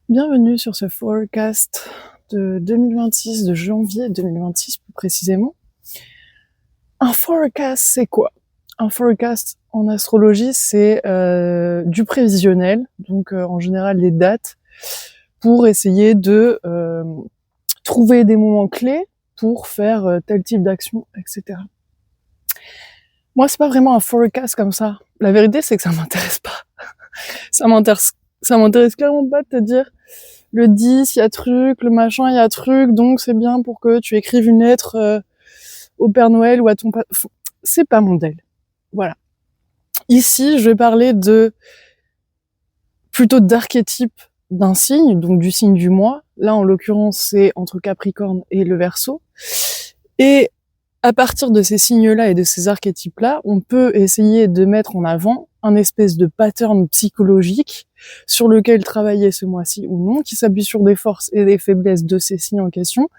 Bienvenue sur ce forecast de 2026, de janvier 2026 plus précisément. Un forecast, c'est quoi? Un forecast en astrologie, c'est du prévisionnel, donc en général les dates, pour essayer de trouver des moments clés pour faire tel type d'action, etc. Moi, c'est pas vraiment un forecast comme ça. La vérité, c'est que ça m'intéresse pas. ça m'intéresse clairement pas de te dire le 10, il y a truc, le machin, il y a truc, donc c'est bien pour que tu écrives une lettre au Père Noël ou à ton... C'est pas mon deal. Voilà. Ici, je vais parler plutôt d'archétype d'un signe, donc du signe du mois. Là, en l'occurrence, c'est entre Capricorne et le Verseau. Et à partir de ces signes-là et de ces archétypes-là, on peut essayer de mettre en avant un espèce de pattern psychologique sur lequel travailler ce mois-ci ou non, qui s'appuie sur des forces et des faiblesses de ces signes en question,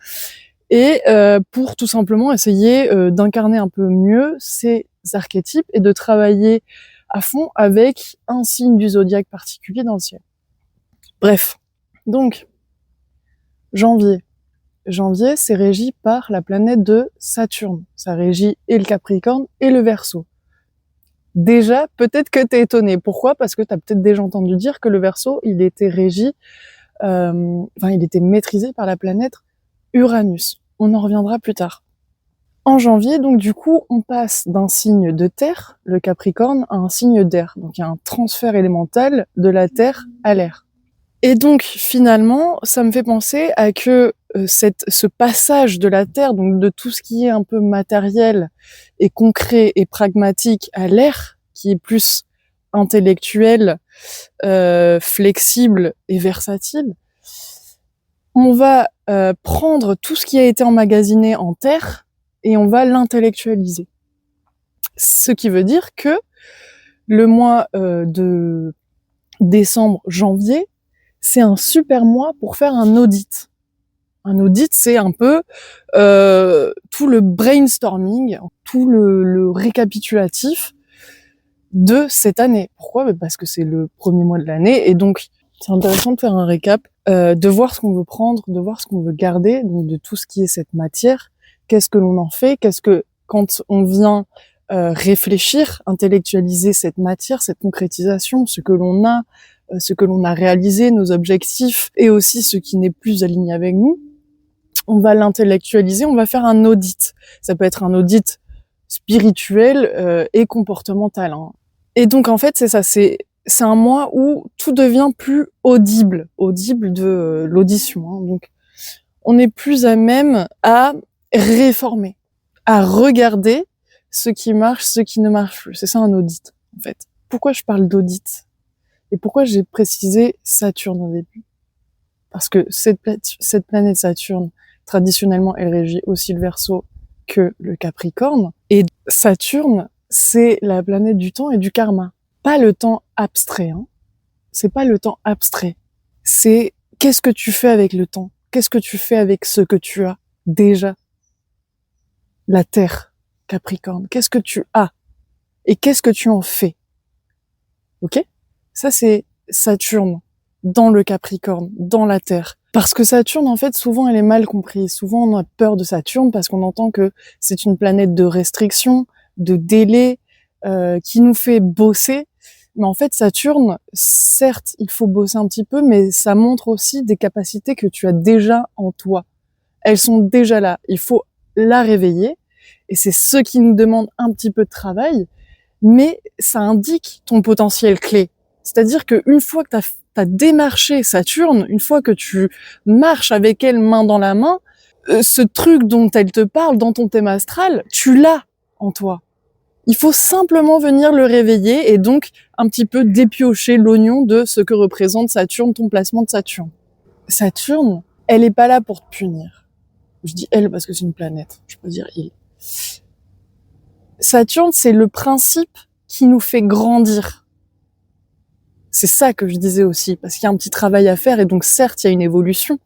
et pour tout simplement essayer d'incarner un peu mieux ces archétypes et de travailler à fond avec un signe du zodiaque particulier dans le ciel. Bref, donc, janvier. Janvier, c'est régi par la planète de Saturne. Ça régit et le Capricorne et le Verseau. Déjà, peut-être que t'es étonné. Pourquoi? Parce que t'as peut-être déjà entendu dire que le Verseau, il était il était maîtrisé par la planète Uranus. On en reviendra plus tard. En janvier, donc du coup, on passe d'un signe de terre, le Capricorne, à un signe d'air. Donc il y a un transfert élémental de la terre à l'air. Et donc finalement, ça me fait penser à que ce passage de la Terre, donc de tout ce qui est un peu matériel et concret et pragmatique à l'air, qui est plus intellectuel, flexible et versatile, on va prendre tout ce qui a été emmagasiné en terre et on va l'intellectualiser. Ce qui veut dire que le mois de décembre, janvier, c'est un super mois pour faire un audit. Un audit, c'est un peu tout le brainstorming, tout le récapitulatif de cette année. Pourquoi? Parce que c'est le premier mois de l'année, et donc c'est intéressant de faire un récap, de voir ce qu'on veut prendre, de voir ce qu'on veut garder, donc de tout ce qui est cette matière, qu'est-ce que l'on en fait, qu'est-ce que, quand on vient réfléchir, intellectualiser cette matière, cette concrétisation, ce que l'on a réalisé, nos objectifs, et aussi ce qui n'est plus aligné avec nous, on va l'intellectualiser, on va faire un audit. Ça peut être un audit spirituel et comportemental. Hein. Et donc en fait, c'est ça, c'est un mois où tout devient plus audible de l'audition. Hein. Donc on est plus à même à réformer, à regarder ce qui marche, ce qui ne marche plus. C'est ça un audit, en fait. Pourquoi je parle d'audit? Et pourquoi j'ai précisé Saturne au début? Parce que cette planète Saturne, traditionnellement, elle régit aussi le Verseau que le Capricorne. Et Saturne, c'est la planète du temps et du karma. Pas le temps abstrait, hein. C'est pas le temps abstrait. C'est qu'est-ce que tu fais avec le temps? Qu'est-ce que tu fais avec ce que tu as déjà? La Terre, Capricorne. Qu'est-ce que tu as? Et qu'est-ce que tu en fais? Ok? Ça, c'est Saturne dans le Capricorne, dans la Terre. Parce que Saturne, en fait, souvent, elle est mal comprise. Souvent, on a peur de Saturne parce qu'on entend que c'est une planète de restriction, de délai, qui nous fait bosser. Mais en fait, Saturne, certes, il faut bosser un petit peu, mais ça montre aussi des capacités que tu as déjà en toi. Elles sont déjà là. Il faut la réveiller. Et c'est ce qui nous demande un petit peu de travail, mais ça indique ton potentiel clé. C'est-à-dire qu'une fois que t'as démarché Saturne, une fois que tu marches avec elle main dans la main, ce truc dont elle te parle dans ton thème astral, tu l'as en toi. Il faut simplement venir le réveiller et donc un petit peu dépiocher l'oignon de ce que représente Saturne, ton placement de Saturne. Saturne, elle est pas là pour te punir. Je dis elle parce que c'est une planète, je peux dire il. Saturne, c'est le principe qui nous fait grandir. C'est ça que je disais aussi, parce qu'il y a un petit travail à faire, et donc certes, il y a une évolution,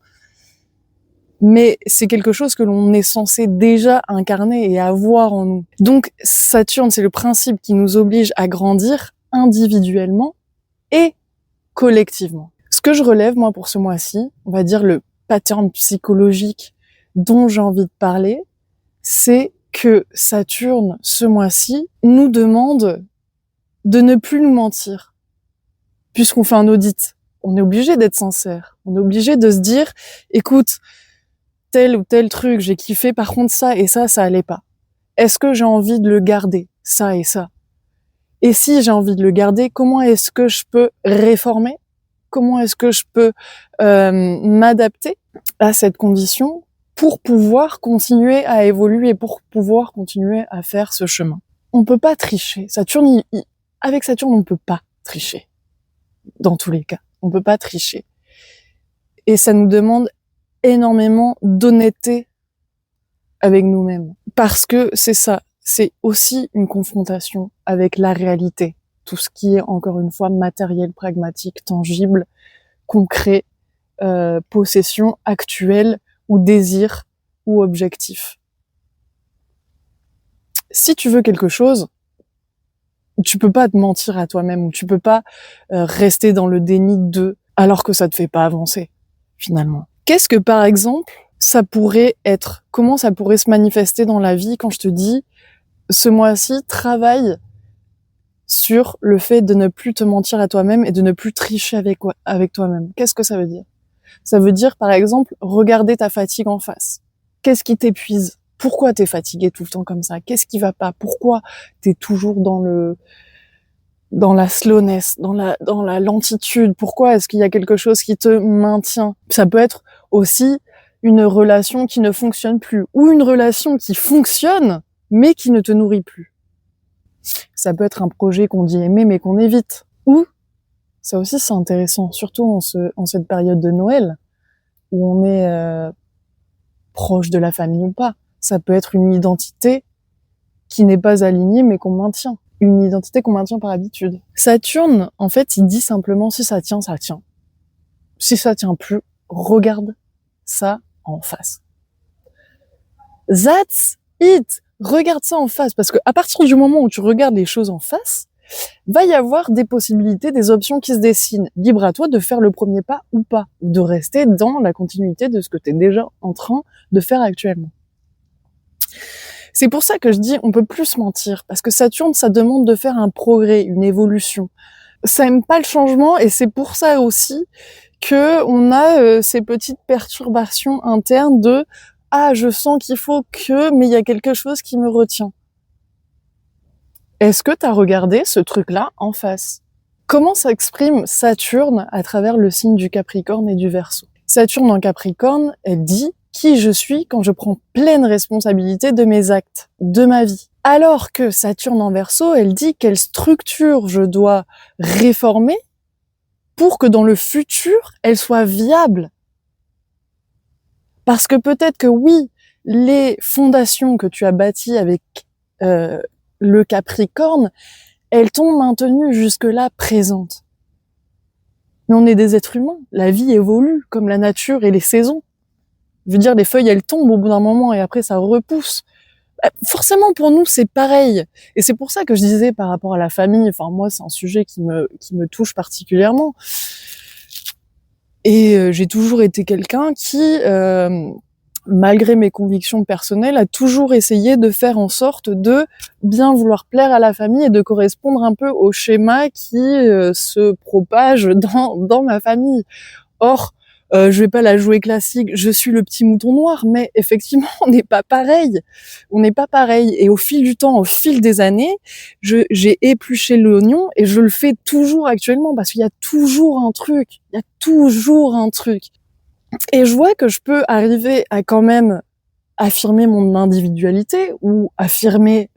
mais c'est quelque chose que l'on est censé déjà incarner et avoir en nous. Donc Saturne, c'est le principe qui nous oblige à grandir individuellement et collectivement. Ce que je relève, moi, pour ce mois-ci, on va dire le pattern psychologique dont j'ai envie de parler, c'est que Saturne, ce mois-ci, nous demande de ne plus nous mentir. Puisqu'on fait un audit, on est obligé d'être sincère. On est obligé de se dire, écoute, tel ou tel truc, j'ai kiffé, par contre ça et ça allait pas. Est-ce que j'ai envie de le garder, ça et ça? Et si j'ai envie de le garder, comment est-ce que je peux réformer? Comment est-ce que je peux m'adapter à cette condition pour pouvoir continuer à évoluer, pour pouvoir continuer à faire ce chemin? On peut pas tricher. Saturne, avec Saturne, on peut pas tricher. Dans tous les cas, on peut pas tricher. Et ça nous demande énormément d'honnêteté avec nous-mêmes. Parce que c'est ça, c'est aussi une confrontation avec la réalité. Tout ce qui est, encore une fois, matériel, pragmatique, tangible, concret, possession actuelle, ou désir, ou objectif. Si tu veux quelque chose, tu peux pas te mentir à toi-même, ou tu peux pas rester dans le déni de, alors que ça te fait pas avancer, finalement. Qu'est-ce que, par exemple, ça pourrait être? Comment ça pourrait se manifester dans la vie quand je te dis, ce mois-ci, travaille sur le fait de ne plus te mentir à toi-même et de ne plus tricher avec toi-même. Qu'est-ce que ça veut dire? Ça veut dire, par exemple, regarder ta fatigue en face. Qu'est-ce qui t'épuise? Pourquoi t'es fatigué tout le temps comme ça? Qu'est-ce qui va pas? Pourquoi t'es toujours dans la slowness, dans la lentitude? Pourquoi est-ce qu'il y a quelque chose qui te maintient? Ça peut être aussi une relation qui ne fonctionne plus, ou une relation qui fonctionne, mais qui ne te nourrit plus. Ça peut être un projet qu'on dit aimer, mais qu'on évite. Ou, ça aussi c'est intéressant, surtout en cette période de Noël, où on est proche de la famille ou pas. Ça peut être une identité qui n'est pas alignée, mais qu'on maintient. Une identité qu'on maintient par habitude. Saturne, en fait, il dit simplement, si ça tient, ça tient. Si ça tient plus, regarde ça en face. That's it! Regarde ça en face, parce que à partir du moment où tu regardes les choses en face, va y avoir des possibilités, des options qui se dessinent. Libre à toi de faire le premier pas ou pas, ou de rester dans la continuité de ce que tu es déjà en train de faire actuellement. C'est pour ça que je dis, on peut plus se mentir, parce que Saturne, ça demande de faire un progrès, une évolution. Ça aime pas le changement, et c'est pour ça aussi que on a ces petites perturbations internes de ah, je sens qu'il faut que, mais il y a quelque chose qui me retient. Est-ce que tu as regardé ce truc-là en face? Comment s'exprime Saturne à travers le signe du Capricorne et du Verseau? Saturne en Capricorne, elle dit qui je suis quand je prends pleine responsabilité de mes actes, de ma vie. Alors que Saturne en Verseau, elle dit quelle structure je dois réformer pour que dans le futur, elle soit viable. Parce que peut-être que oui, les fondations que tu as bâties avec le Capricorne, elles t'ont maintenu jusque-là présente. Mais on est des êtres humains. La vie évolue comme la nature et les saisons. Je veux dire, les feuilles, elles tombent au bout d'un moment et après ça repousse. Forcément, pour nous, c'est pareil. Et c'est pour ça que je disais par rapport à la famille, enfin moi, c'est un sujet qui me touche particulièrement. Et j'ai toujours été quelqu'un qui, malgré mes convictions personnelles, a toujours essayé de faire en sorte de bien vouloir plaire à la famille et de correspondre un peu au schéma qui se propage dans ma famille. Or, je vais pas la jouer classique, je suis le petit mouton noir, mais effectivement, on n'est pas pareil. On n'est pas pareil. Et au fil du temps, au fil des années, j'ai épluché l'oignon et je le fais toujours actuellement parce qu'il y a toujours un truc. Il y a toujours un truc. Et je vois que je peux arriver à quand même affirmer mon individualité ou affirmer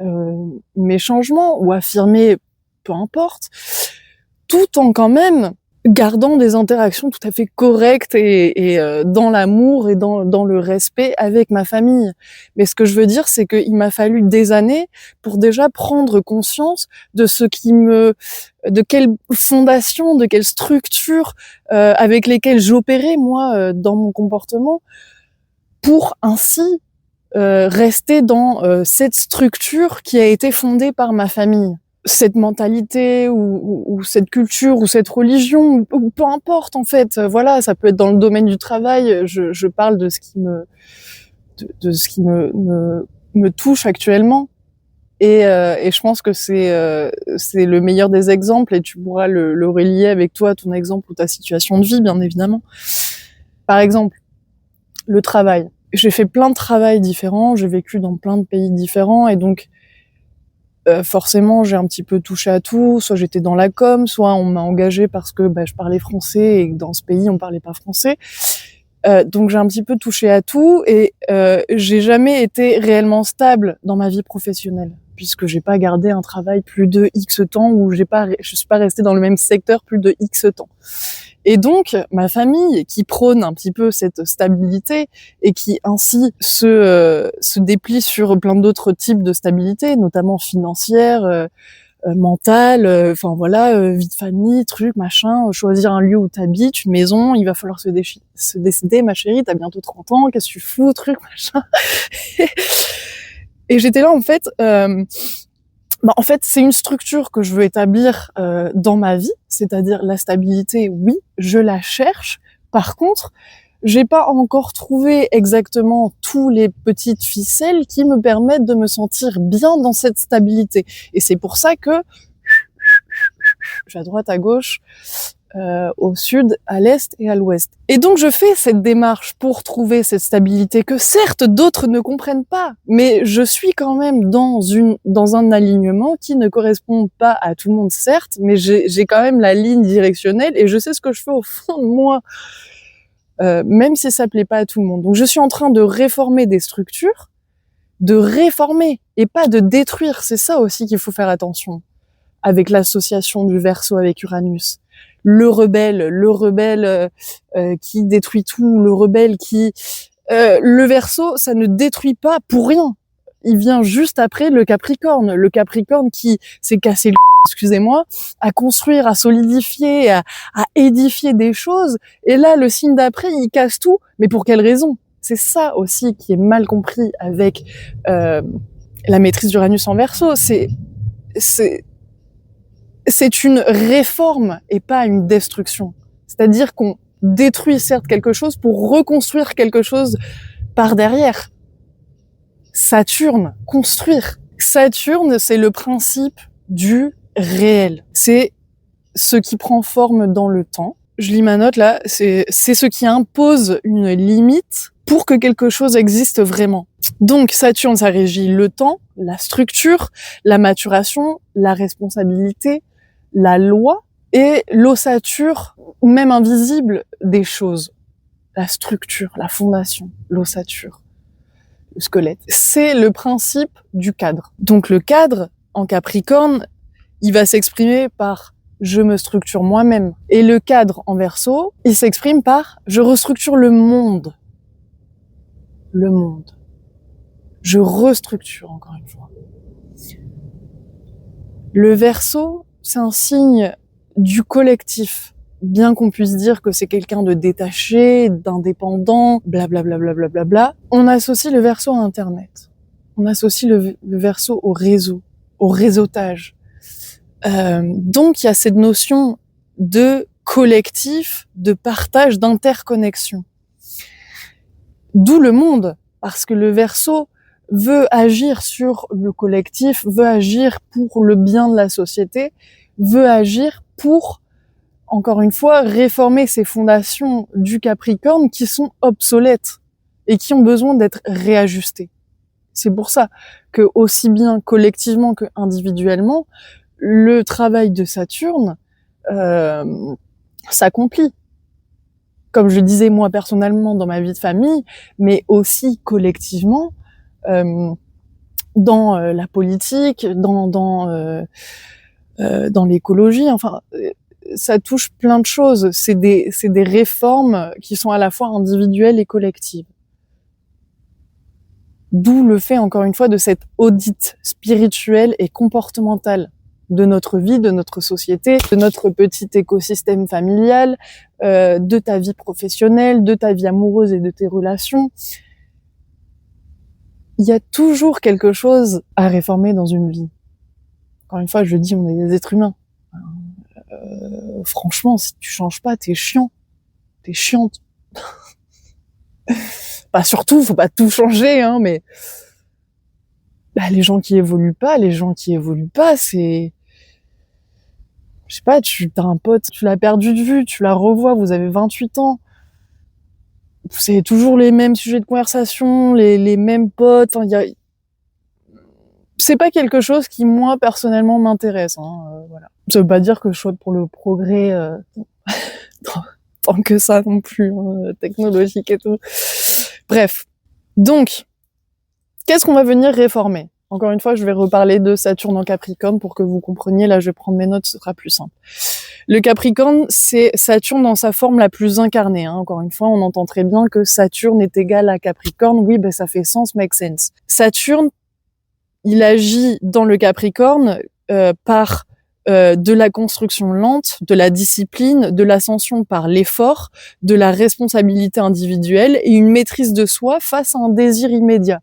mes changements ou affirmer peu importe, tout en quand même gardant des interactions tout à fait correctes et dans l'amour et dans le respect avec ma famille. Mais ce que je veux dire, c'est qu'il m'a fallu des années pour déjà prendre conscience de de quelle fondation, de quelle structure avec lesquelles j'opérais moi dans mon comportement, pour ainsi rester dans cette structure qui a été fondée par ma famille. cette mentalité ou cette culture ou cette religion, ou peu importe en fait. Voilà, ça peut être dans le domaine du travail. Je parle de ce qui me touche actuellement. Et je pense que c'est le meilleur des exemples, et tu pourras le relier avec toi, ton exemple ou ta situation de vie, bien évidemment. Par exemple, le travail. J'ai fait plein de travails différents, j'ai vécu dans plein de pays différents, et donc forcément j'ai un petit peu touché à tout. Soit j'étais dans la com, soit on m'a engagée parce que je parlais français et que dans ce pays on parlait pas français. Donc j'ai un petit peu touché à tout, et j'ai jamais été réellement stable dans ma vie professionnelle, puisque j'ai pas gardé un travail plus de X temps, ou je suis pas restée dans le même secteur plus de X temps. Et donc ma famille, qui prône un petit peu cette stabilité et qui ainsi se déplie sur plein d'autres types de stabilité, notamment financière, mentale, enfin voilà, vie de famille, truc, machin, choisir un lieu où t'habites, une maison, il va falloir se décider, ma chérie, t'as bientôt 30 ans, qu'est-ce que tu fous, truc, machin. Et j'étais là, en fait, en fait, c'est une structure que je veux établir dans ma vie, c'est-à-dire la stabilité, oui, je la cherche. Par contre, j'ai pas encore trouvé exactement tous les petites ficelles qui me permettent de me sentir bien dans cette stabilité. Et c'est pour ça que je suis à droite, à gauche, au sud, à l'est et à l'ouest. Et donc je fais cette démarche pour trouver cette stabilité que certes d'autres ne comprennent pas, mais je suis quand même dans un alignement qui ne correspond pas à tout le monde, certes, mais j'ai quand même la ligne directionnelle et je sais ce que je fais au fond de moi, même si ça plaît pas à tout le monde. Donc je suis en train de réformer des structures, de réformer et pas de détruire. C'est ça aussi qu'il faut faire attention avec l'association du Verseau avec Uranus. Le rebelle qui détruit tout, le rebelle qui... le Verseau, ça ne détruit pas pour rien. Il vient juste après le Capricorne qui s'est cassé le excusez-moi, à construire, à solidifier, à édifier des choses. Et là, le signe d'après, il casse tout. Mais pour quelle raison? C'est ça aussi qui est mal compris avec la maîtrise d'Uranus en Verseau. C'est une réforme et pas une destruction. C'est-à-dire qu'on détruit certes quelque chose pour reconstruire quelque chose par derrière. Saturne, construire. Saturne, c'est le principe du réel. C'est ce qui prend forme dans le temps. Je lis ma note là, c'est ce qui impose une limite pour que quelque chose existe vraiment. Donc Saturne, ça régit le temps, la structure, la maturation, la responsabilité, la loi et l'ossature, même invisible, des choses. La structure, la fondation, l'ossature, le squelette. C'est le principe du cadre. Donc le cadre, en Capricorne, il va s'exprimer par « je me structure moi-même ». Et le cadre en Verseau, il s'exprime par « je restructure le monde ». Le monde. Je restructure, encore une fois. Le Verseau, c'est un signe du collectif, bien qu'on puisse dire que c'est quelqu'un de détaché, d'indépendant, blablabla. Bla. On associe le Verseau à Internet. On associe le Verseau au réseau, au réseautage. Donc il y a cette notion de collectif, de partage, d'interconnexion. D'où le monde, parce que le Verseau veut agir sur le collectif, veut agir pour le bien de la société, veut agir pour, encore une fois, réformer ces fondations du Capricorne qui sont obsolètes et qui ont besoin d'être réajustées. C'est pour ça que, aussi bien collectivement que individuellement, le travail de Saturne s'accomplit. Comme je disais moi personnellement dans ma vie de famille, mais aussi collectivement dans la politique, dans l'écologie. Enfin, ça touche plein de choses. C'est des réformes qui sont à la fois individuelles et collectives. D'où le fait, encore une fois, de cette audit spirituelle et comportementale de notre vie, de notre société, de notre petit écosystème familial, de ta vie professionnelle, de ta vie amoureuse et de tes relations. Il y a toujours quelque chose à réformer dans une vie. Encore une fois, je dis, on est des êtres humains. Franchement, si tu changes pas, t'es chiant. T'es chiante. Bah, surtout, faut pas tout changer, hein, mais bah, les gens qui évoluent pas, c'est... Je sais pas, t'as un pote, tu l'as perdu de vue, tu la revois, vous avez 28 ans. C'est toujours les mêmes sujets de conversation, les mêmes potes, enfin, c'est pas quelque chose qui, moi, personnellement, m'intéresse, hein, voilà. Ça veut pas dire que je sois pour le progrès, tant que ça non plus, hein, technologique et tout. Bref. Donc, qu'est-ce qu'on va venir réformer? Encore une fois, je vais reparler de Saturne en Capricorne pour que vous compreniez. Là, je vais prendre mes notes, ce sera plus simple. Le Capricorne, c'est Saturne dans sa forme la plus incarnée, hein. Encore une fois, on entend très bien que Saturne est égal à Capricorne. Oui, ben, ça fait sens, make sense. Saturne, il agit dans le Capricorne par de la construction lente, de la discipline, de l'ascension par l'effort, de la responsabilité individuelle et une maîtrise de soi face à un désir immédiat.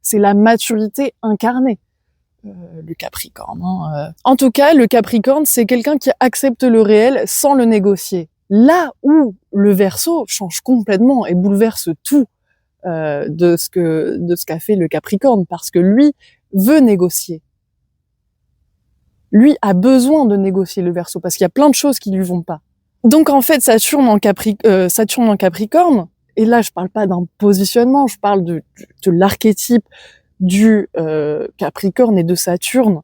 C'est la maturité incarnée, le Capricorne. Hein. En tout cas, le Capricorne, c'est quelqu'un qui accepte le réel sans le négocier. Là où le Verseau change complètement et bouleverse tout de ce qu'a fait le Capricorne, parce que lui veut négocier. Lui a besoin de négocier, le Verseau, parce qu'il y a plein de choses qui lui vont pas. Donc en fait, Saturne en Capricorne, et là je parle pas d'un positionnement, je parle de l'archétype du Capricorne et de Saturne.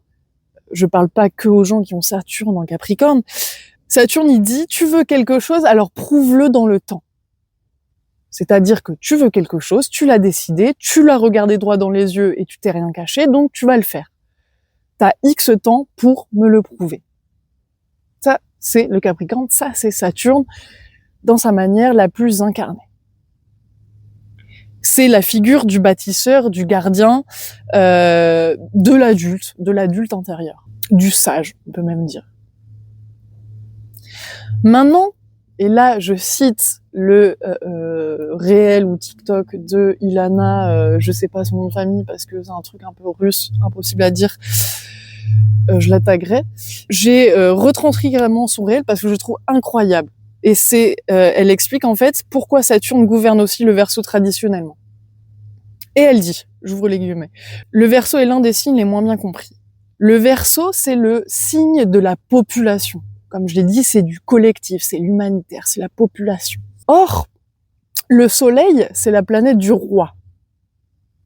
Je parle pas que aux gens qui ont Saturne en Capricorne. Saturne, il dit, tu veux quelque chose, alors prouve-le dans le temps. C'est-à-dire que tu veux quelque chose, tu l'as décidé, tu l'as regardé droit dans les yeux et tu t'es rien caché, donc tu vas le faire. T'as X temps pour me le prouver. Ça, c'est le Capricorne, ça, c'est Saturne dans sa manière la plus incarnée. C'est la figure du bâtisseur, du gardien, de l'adulte intérieur, du sage, on peut même dire. Maintenant, et là je cite le réel ou TikTok de Ilana, je sais pas son nom de famille parce que c'est un truc un peu russe, impossible à dire, je la taguerai. J'ai retranscrit carrément son réel parce que je trouve incroyable. Et elle explique en fait pourquoi Saturne gouverne aussi le Verseau traditionnellement. Et elle dit, j'ouvre les guillemets, le Verseau est l'un des signes les moins bien compris. Le Verseau, c'est le signe de la population. Comme je l'ai dit, c'est du collectif, c'est l'humanitaire, c'est la population. Or, le Soleil, c'est la planète du roi.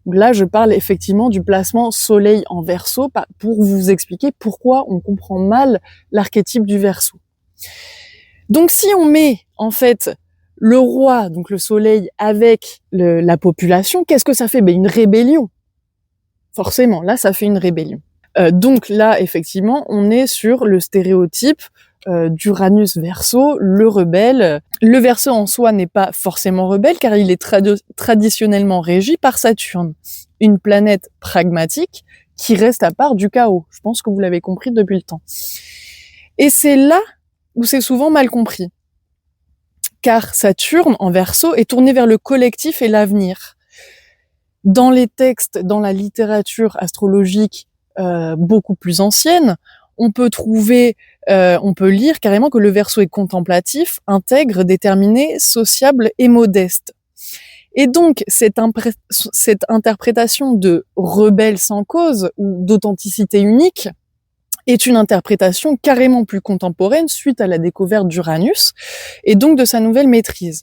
Là, je parle effectivement du placement Soleil en Verseau pour vous expliquer pourquoi on comprend mal l'archétype du Verseau. Donc, si on met, en fait, le roi, donc le Soleil, avec la population, qu'est-ce que ça fait? Ben, une rébellion. Forcément, là, ça fait une rébellion. Donc là, effectivement, on est sur le stéréotype d'Uranus Verseau, le rebelle. Le Verseau en soi n'est pas forcément rebelle, car il est traditionnellement régi par Saturne, une planète pragmatique qui reste à part du chaos. Je pense que vous l'avez compris depuis le temps. Et c'est là où c'est souvent mal compris. Car Saturne, en Verseau, est tourné vers le collectif et l'avenir. Dans les textes, dans la littérature astrologique beaucoup plus ancienne, on peut lire carrément que le Verseau est contemplatif, intègre, déterminé, sociable et modeste. Et donc, cette interprétation de rebelle sans cause ou d'authenticité unique est une interprétation carrément plus contemporaine suite à la découverte d'Uranus et donc de sa nouvelle maîtrise.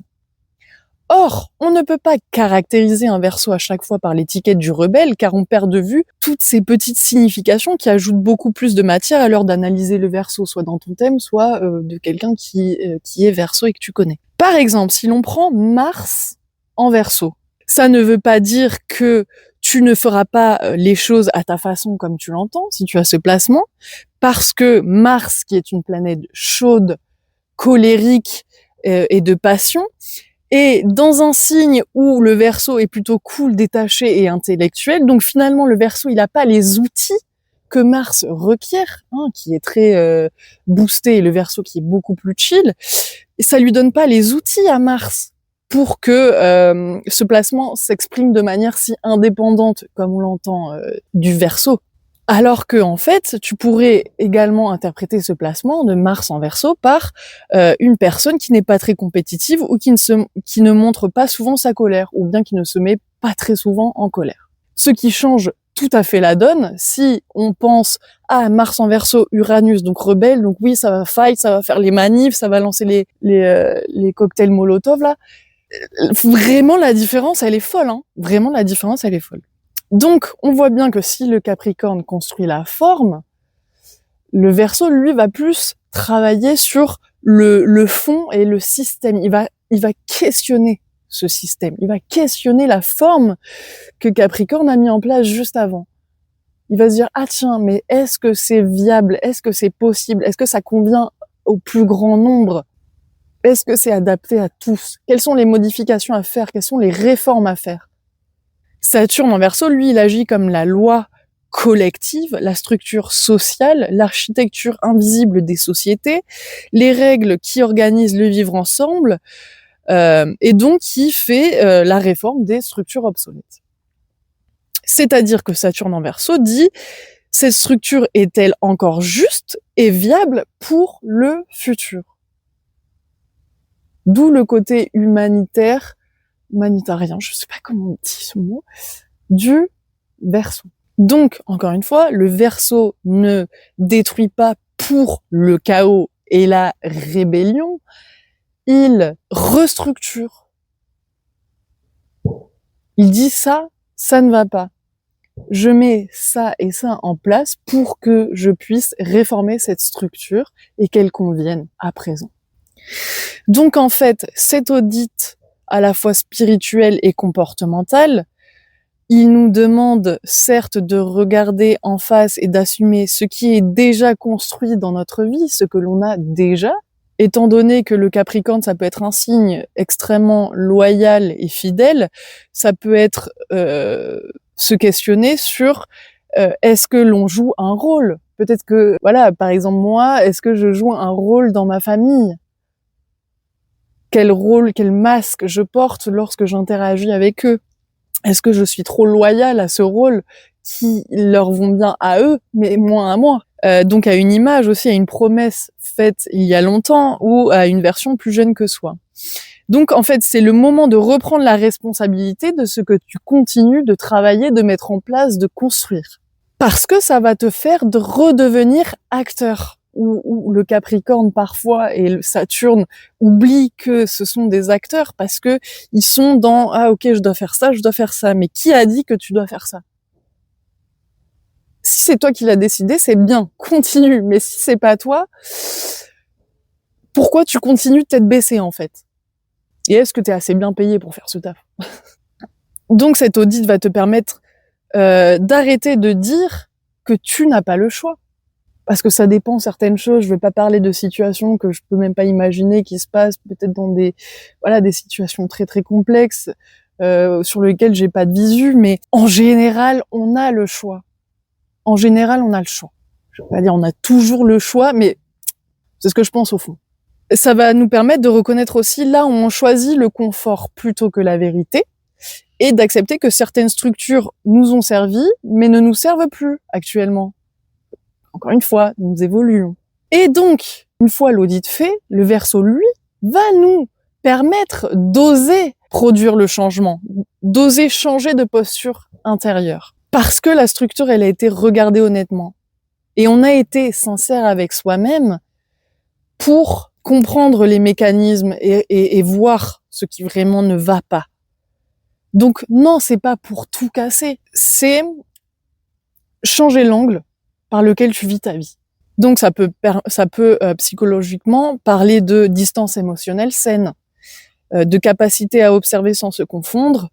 Or, on ne peut pas caractériser un Verseau à chaque fois par l'étiquette du rebelle, car on perd de vue toutes ces petites significations qui ajoutent beaucoup plus de matière à l'heure d'analyser le Verseau, soit dans ton thème, soit de quelqu'un qui est Verseau et que tu connais. Par exemple, si l'on prend Mars en Verseau, ça ne veut pas dire que tu ne feras pas les choses à ta façon comme tu l'entends, si tu as ce placement, parce que Mars, qui est une planète chaude, colérique et de passion, et dans un signe où le Verseau est plutôt cool, détaché et intellectuel, donc finalement le Verseau il n'a pas les outils que Mars requiert, hein, qui est très boosté, et le Verseau qui est beaucoup plus chill, et ça lui donne pas les outils à Mars pour que ce placement s'exprime de manière si indépendante, comme on l'entend, du Verseau. Alors que en fait, tu pourrais également interpréter ce placement de Mars en Verseau par une personne qui n'est pas très compétitive ou qui ne montre pas souvent sa colère, ou bien qui ne se met pas très souvent en colère. Ce qui change tout à fait la donne si on pense à Mars en Verseau, Uranus, donc rebelle, donc oui, ça va fight, ça va faire les manifs, ça va lancer les cocktails Molotov là. Vraiment la différence, elle est folle, hein. Vraiment la différence, elle est folle. Donc, on voit bien que si le Capricorne construit la forme, le Verseau, lui, va plus travailler sur le fond et le système. Il va questionner ce système. Il va questionner la forme que Capricorne a mis en place juste avant. Il va se dire, ah tiens, mais est-ce que c'est viable? Est-ce que c'est possible? Est-ce que ça convient au plus grand nombre? Est-ce que c'est adapté à tous? Quelles sont les modifications à faire? Quelles sont les réformes à faire? Saturne en Verseau, lui, il agit comme la loi collective, la structure sociale, l'architecture invisible des sociétés, les règles qui organisent le vivre ensemble, et donc qui fait la réforme des structures obsolètes. C'est-à-dire que Saturne en Verseau dit cette structure est-elle encore juste et viable pour le futur? D'où le côté humanitaire, humanitarien, je sais pas comment on dit ce mot, du Verseau. Donc, encore une fois, le Verseau ne détruit pas pour le chaos et la rébellion, il restructure. Il dit ça ne va pas. Je mets ça et ça en place pour que je puisse réformer cette structure et qu'elle convienne à présent. Donc en fait, cet audit à la fois spirituel et comportemental, il nous demande certes de regarder en face et d'assumer ce qui est déjà construit dans notre vie, ce que l'on a déjà, étant donné que le Capricorne, ça peut être un signe extrêmement loyal et fidèle, ça peut être se questionner sur est-ce que l'on joue un rôle? Peut-être que, voilà, par exemple moi, est-ce que je joue un rôle dans ma famille? Quel rôle, quel masque je porte lorsque j'interagis avec eux? Est-ce que je suis trop loyale à ce rôle qui leur vont bien à eux, mais moins à moi? Donc à une image aussi, à une promesse faite il y a longtemps ou à une version plus jeune que soi. Donc en fait, c'est le moment de reprendre la responsabilité de ce que tu continues de travailler, de mettre en place, de construire. Parce que ça va te faire de redevenir acteur. Où le Capricorne parfois et le Saturne oublient que ce sont des acteurs parce que ils sont dans ah ok je dois faire ça, mais qui a dit que tu dois faire ça? Si c'est toi qui l'as décidé, c'est bien, continue. Mais si c'est pas toi, pourquoi tu continues tête baissée en fait? Et est-ce que tu es assez bien payé pour faire ce taf? Donc cet audit va te permettre d'arrêter de dire que tu n'as pas le choix. Parce que ça dépend certaines choses. Je vais pas parler de situations que je peux même pas imaginer qui se passent peut-être dans des situations très très complexes sur lesquelles j'ai pas de visu, mais en général, on a le choix. En général, on a le choix. Je vais pas dire on a toujours le choix, mais c'est ce que je pense au fond. Ça va nous permettre de reconnaître aussi là où on choisit le confort plutôt que la vérité et d'accepter que certaines structures nous ont servi mais ne nous servent plus actuellement. Encore une fois, nous évoluons. Et donc, une fois l'audit fait, le Verseau, lui, va nous permettre d'oser produire le changement, d'oser changer de posture intérieure. Parce que la structure, elle a été regardée honnêtement. Et on a été sincère avec soi-même pour comprendre les mécanismes et voir ce qui vraiment ne va pas. Donc non, c'est pas pour tout casser, c'est changer l'angle par lequel tu vis ta vie. Donc ça peut psychologiquement parler de distance émotionnelle saine, de capacité à observer sans se confondre,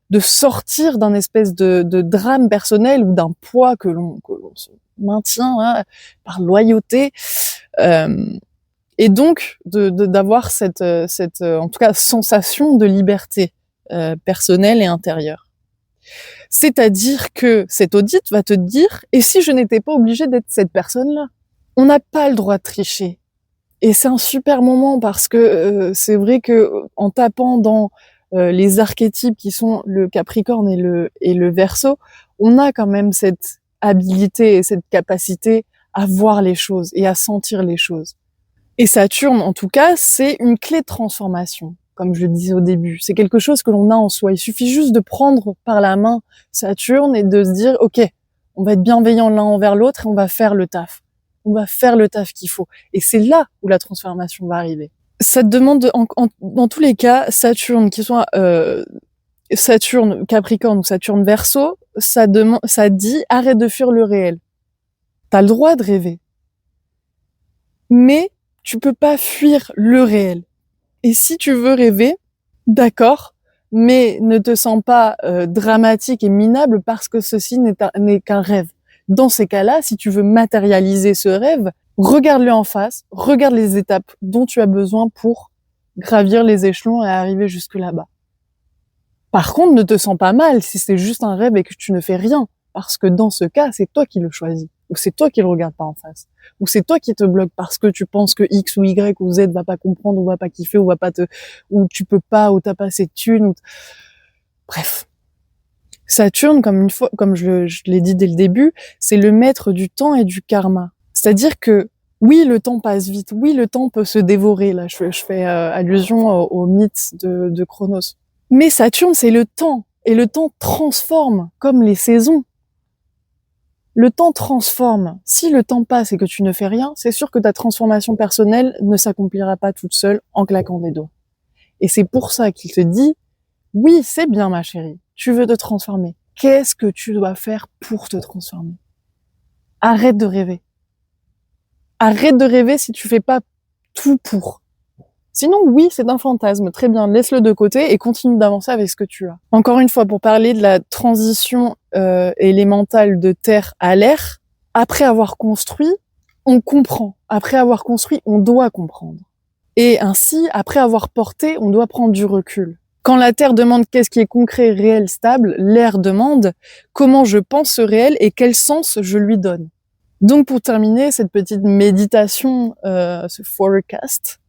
de sortir d'un espèce de drame personnel ou d'un poids que l'on se maintient par loyauté, et donc d'avoir cette en tout cas sensation de liberté personnelle et intérieure. C'est-à-dire que cet audit va te dire « Et si je n'étais pas obligée d'être cette personne-là ?» On n'a pas le droit de tricher. Et c'est un super moment parce que c'est vrai que en tapant dans les archétypes qui sont le Capricorne et le Verseau, on a quand même cette habilité et cette capacité à voir les choses et à sentir les choses. Et Saturne, en tout cas, c'est une clé de transformation, comme je le disais au début. C'est quelque chose que l'on a en soi. Il suffit juste de prendre par la main Saturne et de se dire, OK, on va être bienveillant l'un envers l'autre et on va faire le taf. On va faire le taf qu'il faut. Et c'est là où la transformation va arriver. Ça te demande, dans tous les cas, Saturne, qu'il soit Saturne Capricorne ou Saturne Verseau, ça dit arrête de fuir le réel. T'as le droit de rêver. Mais tu peux pas fuir le réel. Et si tu veux rêver, d'accord, mais ne te sens pas dramatique et minable parce que ceci n'est qu'un rêve. Dans ces cas-là, si tu veux matérialiser ce rêve, regarde-le en face, regarde les étapes dont tu as besoin pour gravir les échelons et arriver jusque là-bas. Par contre, ne te sens pas mal si c'est juste un rêve et que tu ne fais rien, parce que dans ce cas, c'est toi qui le choisis, ou c'est toi qui le regardes pas en face, ou c'est toi qui te bloques parce que tu penses que X ou Y ou Z va pas comprendre, ou va pas kiffer, ou va pas ou tu peux pas, ou t'as pas assez de thunes, bref. Saturne, comme je l'ai dit dès le début, c'est le maître du temps et du karma. C'est-à-dire que oui, le temps passe vite, oui, le temps peut se dévorer. Là, je fais allusion au mythe de Chronos. Mais Saturne, c'est le temps. Et le temps transforme, comme les saisons. Le temps transforme. Si le temps passe et que tu ne fais rien, c'est sûr que ta transformation personnelle ne s'accomplira pas toute seule en claquant des doigts. Et c'est pour ça qu'il te dit, oui, c'est bien ma chérie, tu veux te transformer. Qu'est-ce que tu dois faire pour te transformer? Arrête de rêver. Arrête de rêver si tu fais pas tout pour. Sinon, oui, c'est un fantasme. Très bien, laisse-le de côté et continue d'avancer avec ce que tu as. Encore une fois, pour parler de la transition élémentale de terre à l'air, après avoir construit, on comprend. Après avoir construit, on doit comprendre. Et ainsi, après avoir porté, on doit prendre du recul. Quand la terre demande qu'est-ce qui est concret, réel, stable, l'air demande comment je pense ce réel et quel sens je lui donne. Donc pour terminer cette petite méditation, ce forecast,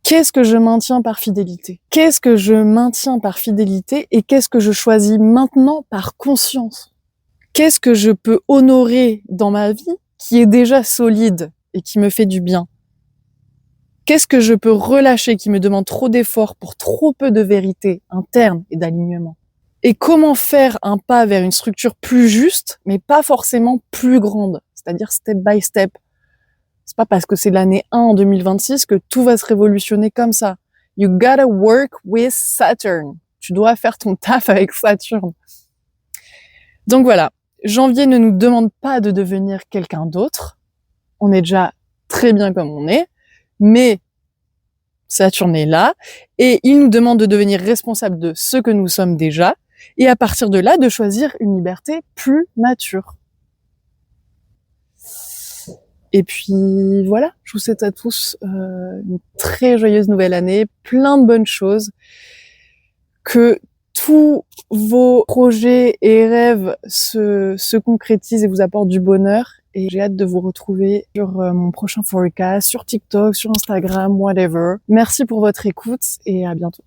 qu'est-ce que je maintiens par fidélité? Qu'est-ce que je maintiens par fidélité et qu'est-ce que je choisis maintenant par conscience? Qu'est-ce que je peux honorer dans ma vie qui est déjà solide et qui me fait du bien? Qu'est-ce que je peux relâcher qui me demande trop d'efforts pour trop peu de vérité interne et d'alignement? Et comment faire un pas vers une structure plus juste, mais pas forcément plus grande, c'est-à-dire step by step. C'est pas parce que c'est l'année 1 en 2026 que tout va se révolutionner comme ça. You gotta work with Saturn. Tu dois faire ton taf avec Saturne. Donc voilà, janvier ne nous demande pas de devenir quelqu'un d'autre. On est déjà très bien comme on est, mais Saturne est là et il nous demande de devenir responsable de ce que nous sommes déjà et à partir de là, de choisir une liberté plus mature. Et puis voilà, je vous souhaite à tous une très joyeuse nouvelle année, plein de bonnes choses, que tous vos projets et rêves se concrétisent et vous apportent du bonheur. Et j'ai hâte de vous retrouver sur mon prochain forecast, sur TikTok, sur Instagram, whatever. Merci pour votre écoute et à bientôt.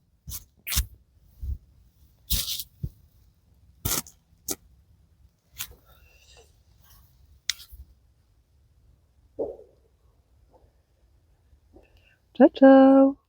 Ciao, ciao!